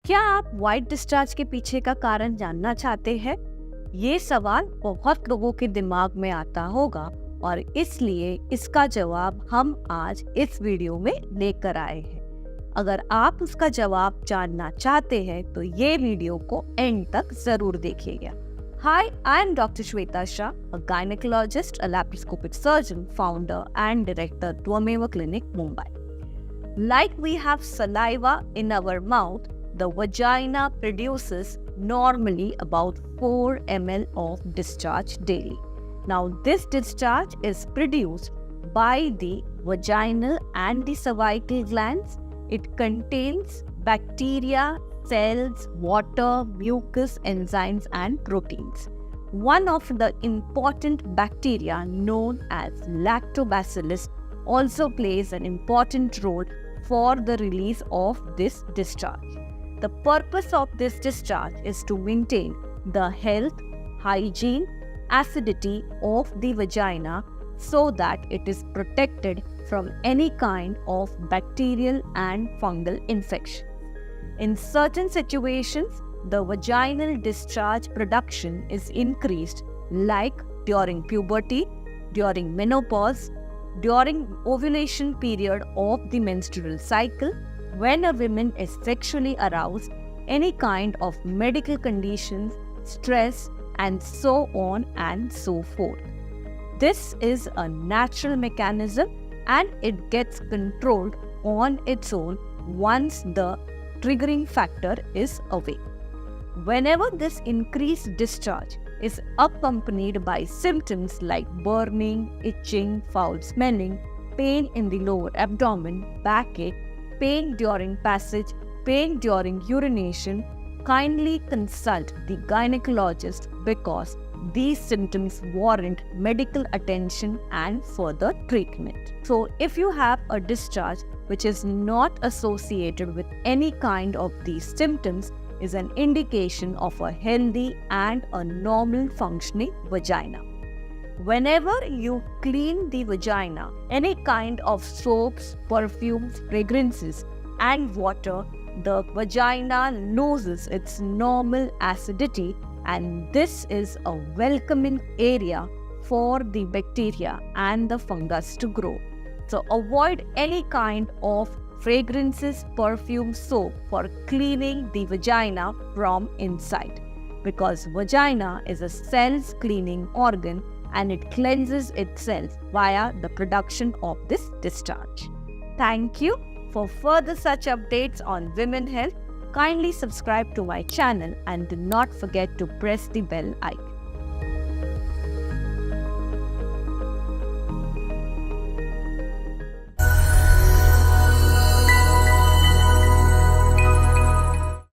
क्या आप white discharge के पीछे का कारण जानना चाहते हैं? ये सवाल बहुत लोगों के दिमाग में आता होगा और इसलिए इसका जवाब हम आज इस वीडियो में लेकर आए हैं। अगर आप उसका जवाब जानना चाहते हैं तो ये वीडियो को एंड तक जरूर देखिएगा। Hi, I am Dr. Shweta Shah, a gynecologist, a laparoscopic surgeon, founder and director Twameva Clinic, Mumbai. Like we have saliva in our mouth, the vagina produces normally about 4 ml of discharge daily. Now, this discharge is produced by the vaginal and the cervical glands. It contains bacteria, cells, water, mucus, enzymes, and proteins. One of the important bacteria known as lactobacillus also plays an important role for the release of this discharge. The purpose of this discharge is to maintain the health, hygiene, acidity of the vagina so that it is protected from any kind of bacterial and fungal infection. In certain situations, the vaginal discharge production is increased, like during puberty, during menopause, during ovulation period of the menstrual cycle, when a woman is sexually aroused, any kind of medical conditions, stress, and so on and so forth. This is a natural mechanism and it gets controlled on its own once the triggering factor is away. Whenever this increased discharge is accompanied by symptoms like burning, itching, foul smelling, pain in the lower abdomen, backache, pain during passage, pain during urination, kindly consult the gynecologist because these symptoms warrant medical attention and further treatment. So, if you have a discharge which is not associated with any kind of these symptoms, is an indication of a healthy and a normal functioning vagina. Whenever you clean the vagina, any kind of soaps, perfumes, fragrances, and water, the vagina loses its normal acidity, and this is a welcoming area for the bacteria and the fungus to grow. So avoid any kind of fragrances, perfume, soap for cleaning the vagina from inside, because vagina is a cells cleaning organ and it cleanses itself via the production of this discharge. Thank you. For further such updates on women health, kindly subscribe to my channel and do not forget to press the bell icon.